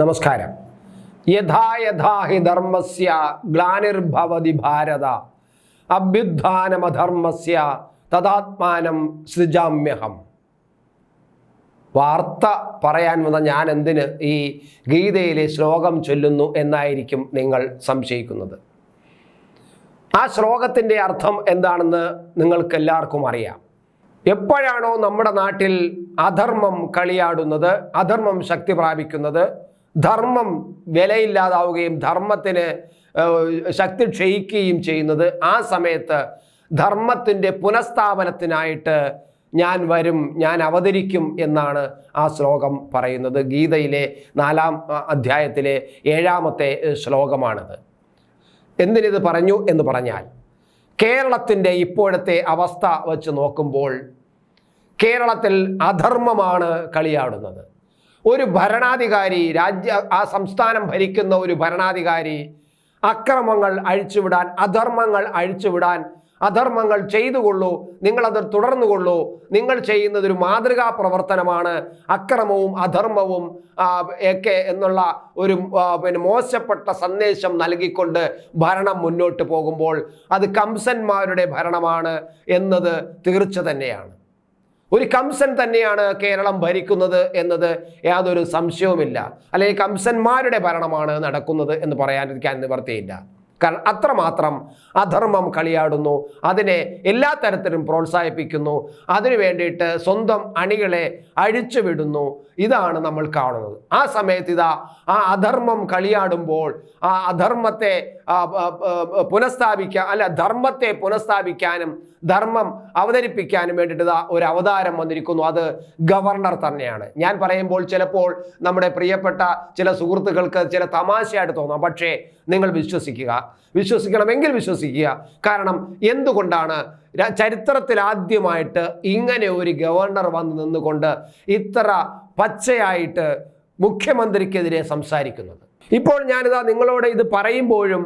നമസ്കാരം. യഥാ യഥാ ഹി ധർമ്മസ്യ ഗ്ലാനിർഭവതി ഭാരത അഭ്യുത്ഥാനമധർമ്മസ്യ തദാത്മാനം സൃജാമ്യഹം. വാർത്ത പറയാൻ വന്ന ഞാൻ എന്തിന് ഈ ഗീതയിലെ ശ്ലോകം ചൊല്ലുന്നു എന്നായിരിക്കും നിങ്ങൾ സംശയിക്കുന്നത്. ആ ശ്ലോകത്തിൻ്റെ അർത്ഥം എന്താണെന്ന് നിങ്ങൾക്കെല്ലാവർക്കും അറിയാം. എപ്പോഴാണോ നമ്മുടെ നാട്ടിൽ അധർമ്മം കളിയാടുന്നത്, അധർമ്മം ശക്തി പ്രാപിക്കുന്നത്, ധർമ്മം വിലയില്ലാതാവുകയും ധർമ്മത്തിന് ശക്തി ക്ഷയിക്കുകയും ചെയ്യുന്നത്, ആ സമയത്ത് ധർമ്മത്തിൻ്റെ പുനഃസ്ഥാപനത്തിനായിട്ട് ഞാൻ വരും, ഞാൻ അവതരിക്കും എന്നാണ് ആ ശ്ലോകം പറയുന്നത്. ഗീതയിലെ 4-ാം അധ്യായത്തിലെ 7-ാമത്തെ ശ്ലോകമാണിത്. എന്തിനിത് പറഞ്ഞു എന്ന് പറഞ്ഞാൽ, കേരളത്തിൻ്റെ ഇപ്പോഴത്തെ അവസ്ഥ വച്ച് നോക്കുമ്പോൾ കേരളത്തിൽ അധർമ്മമാണ് കളിയാടുന്നത്. ഒരു ഭരണാധികാരി, ആ സംസ്ഥാനം ഭരിക്കുന്ന ഒരു ഭരണാധികാരി അക്രമങ്ങൾ അഴിച്ചുവിടാൻ, അധർമ്മങ്ങൾ അഴിച്ചുവിടാൻ, അധർമ്മങ്ങൾ ചെയ്തുകൊള്ളൂ, നിങ്ങളത് തുടർന്നുകൊള്ളൂ, നിങ്ങൾ ചെയ്യുന്നത് ഒരു മാതൃകാ പ്രവർത്തനമാണ്, അക്രമവും അധർമ്മവും ഒക്കെ എന്നുള്ള ഒരു മോശപ്പെട്ട സന്ദേശം നൽകിക്കൊണ്ട് ഭരണം മുന്നോട്ട് പോകുമ്പോൾ അത് കംസന്മാരുടെ ഭരണമാണ് എന്നത് തീർച്ച തന്നെയാണ്. ഒരു കംസൻ തന്നെയാണ് കേരളം ഭരിക്കുന്നത് എന്നത് യാതൊരു സംശയവുമില്ല. അല്ലെങ്കിൽ കംസന്മാരുടെ ഭരണമാണ് നടക്കുന്നത് എന്ന് പറയാതിരിക്കാൻ നിവർത്തിയില്ല. കാരണം അത്രമാത്രം അധർമ്മം കളിയാടുന്നു, അതിനെ എല്ലാ തരത്തിലും പ്രോത്സാഹിപ്പിക്കുന്നു, അതിനു വേണ്ടിയിട്ട് സ്വന്തം അണികളെ അഴിച്ചുവിടുന്നു. ഇതാണ് നമ്മൾ കാണുന്നത്. ആ സമയത്ത് ഇതാ ആ അധർമ്മം കളിയാടുമ്പോൾ ആ അധർമ്മത്തെ ധർമ്മത്തെ പുനഃസ്ഥാപിക്കാനും ധർമ്മം അവതരിപ്പിക്കാനും വേണ്ടിയിട്ട് ഒരു അവതാരം വന്നിരിക്കുന്നു. അത് ഗവർണർ തന്നെയാണ്. ഞാൻ പറയുമ്പോൾ ചിലപ്പോൾ നമ്മുടെ പ്രിയപ്പെട്ട ചില സുഹൃത്തുക്കൾക്ക് ചില തമാശയായിട്ട് തോന്നാം. പക്ഷേ നിങ്ങൾ വിശ്വസിക്കണമെങ്കിൽ വിശ്വസിക്കുക. കാരണം എന്തുകൊണ്ടാണ് ചരിത്രത്തിൽ ആദ്യമായിട്ട് ഇങ്ങനെ ഒരു ഗവർണർ വന്ന് നിന്നുകൊണ്ട് ഇത്ര പച്ചയായിട്ട് മുഖ്യമന്ത്രിക്കെതിരെ സംസാരിക്കുന്നത്? ഇപ്പോൾ ഞാനിതാ നിങ്ങളോട് ഇത് പറയുമ്പോഴും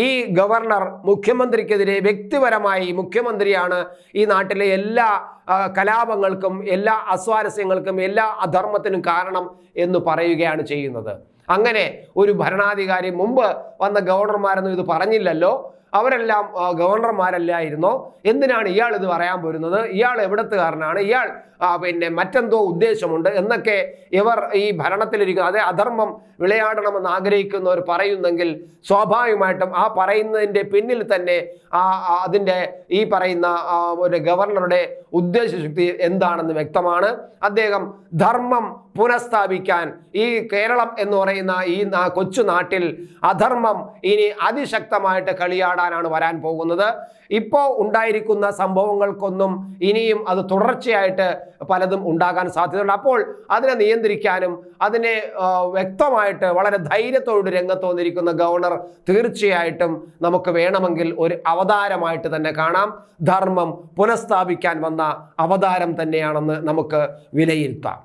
ഈ ഗവർണർ മുഖ്യമന്ത്രിക്കെതിരെ വ്യക്തിപരമായി, മുഖ്യമന്ത്രിയാണ് ഈ നാട്ടിലെ എല്ലാ കലാപങ്ങൾക്കും എല്ലാ അസ്വാരസ്യങ്ങൾക്കും എല്ലാ അധർമ്മത്തിനും കാരണം എന്ന് പറയുകയാണ് ചെയ്യുന്നത്. അങ്ങനെ ഒരു ഭരണാധികാരി, മുമ്പ് വന്ന ഗവർണർമാരൊന്നും ഇത് പറഞ്ഞില്ലല്ലോ, അവരെല്ലാം ഗവർണർമാരല്ലായിരുന്നോ? എന്തിനാണ് ഇയാൾ ഇത് പറയാൻ പോരുന്നത്? ഇയാൾ എവിടത്തുകാരനാണ്? ഇയാൾ മറ്റെന്തോ ഉദ്ദേശമുണ്ട് എന്നൊക്കെ ഇവർ ഈ ഭരണത്തിലിരിക്കുന്ന, അതേ അധർമ്മം വിളയാടണമെന്ന് ആഗ്രഹിക്കുന്നവർ പറയുന്നെങ്കിൽ സ്വാഭാവികമായിട്ടും ആ പറയുന്നതിൻ്റെ പിന്നിൽ തന്നെ അതിൻ്റെ ഈ പറയുന്ന ഒരു ഗവർണറുടെ ഉദ്ദേശശക്തി എന്താണെന്ന് വ്യക്തമാണ്. അദ്ദേഹം ധർമ്മം പുനഃസ്ഥാപിക്കാൻ, ഈ കേരളം എന്ന് പറയുന്ന ഈ കൊച്ചു നാട്ടിൽ അധർമ്മം ഇനി അതിശക്തമായിട്ട് കളിയാടാനാണ് വരാൻ പോകുന്നത്. ഇപ്പോൾ ഉണ്ടായിരിക്കുന്ന സംഭവങ്ങൾക്കൊന്നും ഇനിയും അത് തുടർച്ചയായിട്ട് പലതും ഉണ്ടാകാൻ സാധ്യതയുണ്ട്. അപ്പോൾ അതിനെ നിയന്ത്രിക്കാനും അതിനെ വ്യക്തമായിട്ട് വളരെ ധൈര്യത്തോട് രംഗത്ത് വന്നിരിക്കുന്ന ഗവർണർ തീർച്ചയായിട്ടും നമുക്ക് വേണമെങ്കിൽ ഒരു അവതാരമായിട്ട് തന്നെ കാണാം. ധർമ്മം പുനഃസ്ഥാപിക്കാൻ വന്ന അവതാരം തന്നെയാണെന്ന് നമുക്ക് വിലയിരുത്താം.